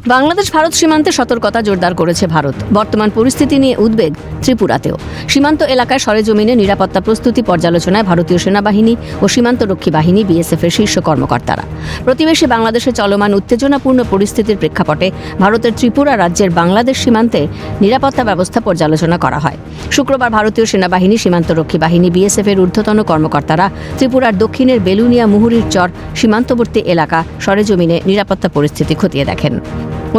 বাংলাদেশ ভারত সীমান্তে সতর্কতা জোরদার করেছে ভারত। বর্তমান পরিস্থিতি নিয়ে উদ্বেগ ত্রিপুরাতেও। সীমান্ত এলাকায় সরেজমিনে নিরাপত্তা প্রস্তুতি পর্যালোচনায় ভারতীয় সেনাবাহিনী ও সীমান্তরক্ষী বাহিনী বিএসএফ এর শীর্ষ কর্মকর্তারা। প্রতিবেশী বাংলাদেশে চলমান উত্তেজনাপূর্ণ পরিস্থিতির প্রেক্ষাপটে ভারতের ত্রিপুরা রাজ্যের বাংলাদেশ সীমান্তে নিরাপত্তা ব্যবস্থা পর্যালোচনা করা হয়। শুক্রবার ভারতীয় সেনাবাহিনী, সীমান্তরক্ষী বাহিনী, বিএসএফ এর ঊর্ধ্বতন কর্মকর্তারা ত্রিপুরার দক্ষিণের বেলুনিয়া মুহুরীর চর সীমান্তবর্তী এলাকা সরেজমিনে নিরাপত্তা পরিস্থিতি খতিয়ে দেখেন।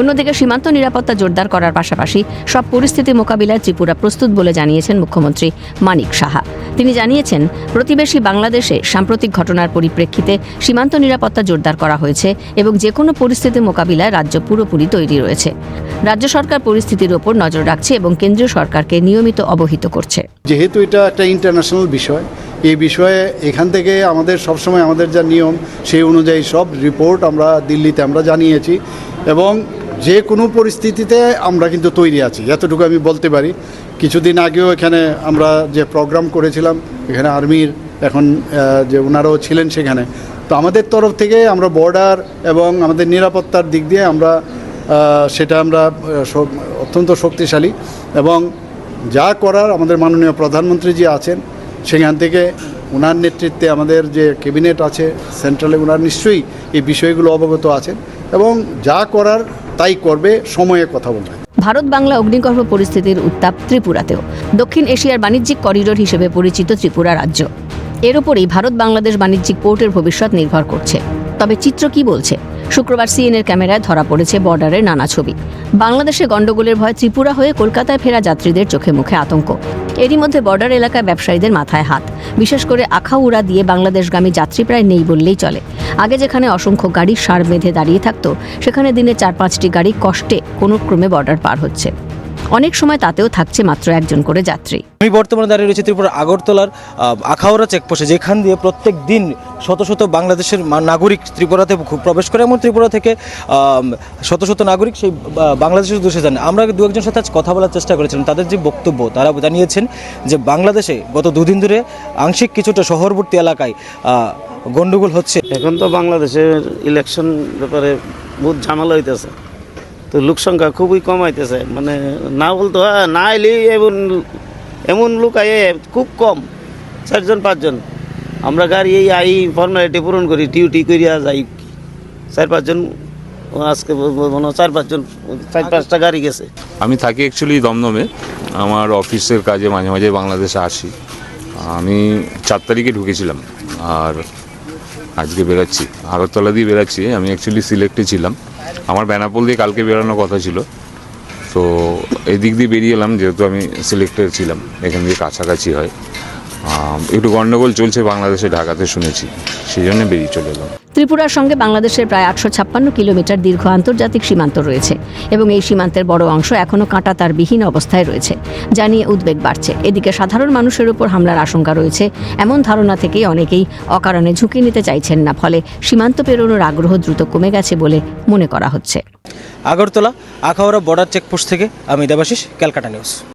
অন্যদিকে সীমান্ত নিরাপত্তা জোরদার করার পাশাপাশি সব পরিস্থিতি মোকাবিলায় ত্রিপুরা প্রস্তুত বলে জানিয়েছেন মুখ্যমন্ত্রী মানিক সাহা। তিনি জানিয়েছেন, প্রতিবেশী বাংলাদেশে সাম্প্রতিক ঘটনার পরিপ্রেক্ষিতে সীমান্ত নিরাপত্তা জোরদার করা হয়েছে এবং যে কোনো পরিস্থিতি মোকাবিলায় রাজ্য পুরোপুরি তৈরি রয়েছে। রাজ্য সরকার পরিস্থিতির ওপর নজর রাখছে এবং কেন্দ্রীয় সরকারকে নিয়মিত অবহিত করছে। যেহেতু এটা একটা ইন্টারন্যাশনাল বিষয়, এই বিষয়ে এখান থেকে আমাদের সবসময় আমাদের যা নিয়ম সেই অনুযায়ী সব রিপোর্ট আমরা দিল্লিতে আমরা জানিয়েছি এবং যে কোনো পরিস্থিতিতে আমরা কিন্তু তৈরি আছি, এতটুকু আমি বলতে পারি। কিছুদিন আগেও এখানে আমরা যে প্রোগ্রাম করেছিলাম, এখানে আর্মির এখন যে ওনারাও ছিলেন সেখানে, তো আমাদের তরফ থেকে আমরা বর্ডার এবং আমাদের নিরাপত্তার দিক দিয়ে সেটা আমরা অত্যন্ত শক্তিশালী এবং যা করার আমাদের মাননীয় প্রধানমন্ত্রী যে আছেন সেখান থেকে ওনার নেতৃত্বে আমাদের যে ক্যাবিনেট আছে সেন্ট্রালে, ওনার নিশ্চয়ই এই বিষয়গুলো অবগত আছেন এবং যা করার তাই করবে, সময়ে কথা বলবে। ভারত বাংলা অগ্নিগর্ভ পরিস্থিতির উত্তাপ ত্রিপুরাতেও। দক্ষিণ এশিয়ার বাণিজ্যিক করিডোর হিসেবে পরিচিত ত্রিপুরা রাজ্য, এর উপরেই ভারত বাংলাদেশ বাণিজ্যিক পোর্টের ভবিষ্যৎ নির্ভর করছে। তবে চিত্র কি বলছে? শুক্রবার সিএনএর ক্যামেরায় ধরা পড়েছে বর্ডারের নানা ছবি। বাংলাদেশে গন্ডগোলের ভয়ে ত্রিপুরা হয়ে কলকাতায় ফেরা যাত্রীদের চোখে মুখে আতঙ্ক। এরই মধ্যে বর্ডার এলাকায় ব্যবসায়ীদের মাথায় হাত। বিশেষ করে আখাউড়া দিয়ে বাংলাদেশগামী যাত্রী প্রায় নেই বললেই চলে। আগে যেখানে অসংখ্য গাড়ি সার বেঁধে দাঁড়িয়ে থাকতো, সেখানে দিনে 4-5টি গাড়ি কষ্টে কোনো ক্রমে বর্ডার পার হচ্ছে। অনেক সময় তাতেও থাকছে মাত্র একজন করে যাত্রী। আমি বর্তমানে দাঁড়িয়ে রয়েছি ত্রিপুরা আগরতলার আখাউড়া চেকপোস্টে, যেখান দিয়ে প্রত্যেক দিন শত শত বাংলাদেশের নাগরিক ত্রিপুরাতে প্রবেশ করে এবং ত্রিপুরা থেকে শত শত নাগরিক সেই বাংলাদেশের উদ্দেশ্যে যান। আমরা দু একজনের সাথে আজ কথা বলার চেষ্টা করেছিলাম। তাদের যে বক্তব্য, তারা জানিয়েছেন যে বাংলাদেশে গত দুদিন ধরে আংশিক কিছুটা শহরবর্তী এলাকায় গন্ডগোল হচ্ছে। এখন তো বাংলাদেশের ইলেকশন ব্যাপারে বহুত ঝামেলা হইতেছে, তো লোক সংখ্যা খুবই কম হইতেছে, মানে না বলতো না এলে এমন লোক আয়ে খুব কম, 4-5 জন। আমরা গাড়ি এই ফর্মালিটি পূরণ করি, ডিউটি করিয়া যাই 4-5 জন। আজকে 4-5টা গাড়ি গেছে। আমি থাকি অ্যাকচুয়ালি দমদমে, আমার অফিসের কাজে মাঝে মাঝে বাংলাদেশে আসি। আমি 4 তারিখে ঢুকেছিলাম আর আজকে বেরাচ্ছি, আগরতলা দিয়ে বেরাচ্ছি। আমি অ্যাকচুয়ালি সিলেক্টে ছিলাম, আমার বেনাপোল দিয়ে কালকে বেরোনোর কথা ছিল, তো এই দিক দিয়ে বেরিয়ে এলাম যেহেতু আমি সিলেক্টেড ছিলাম, এখান দিয়ে কাছাকাছি হয়। একটু গণ্ডগোল চলছে বাংলাদেশে, ঢাকাতে শুনেছি, সেই জন্য বেরিয়ে চলে এলাম। ত্রিপুরার সঙ্গে বাংলাদেশের প্রায় 856 কিলোমিটার দীর্ঘ আন্তর্জাতিক সীমান্ত রয়েছে এবং এই সীমান্তের বড় অংশ এখনও কাঁটাতারবিহীন অবস্থায় রয়েছে, যা নিয়ে উদ্বেগ বাড়ছে। এদিকে সাধারণ মানুষের উপর হামলার আশঙ্কা রয়েছে, এমন ধারণা থেকেই অনেকেই অকারণে ঝুঁকি নিতে চাইছেন না, ফলে সীমান্ত পেরোনোর আগ্রহ দ্রুত কমে গেছে বলে মনে করা হচ্ছে। আগরতলা আখাউড়া বর্ডার চেকপোস্ট থেকে আমি দেবাশিস, ক্যালকাটা নিউজ।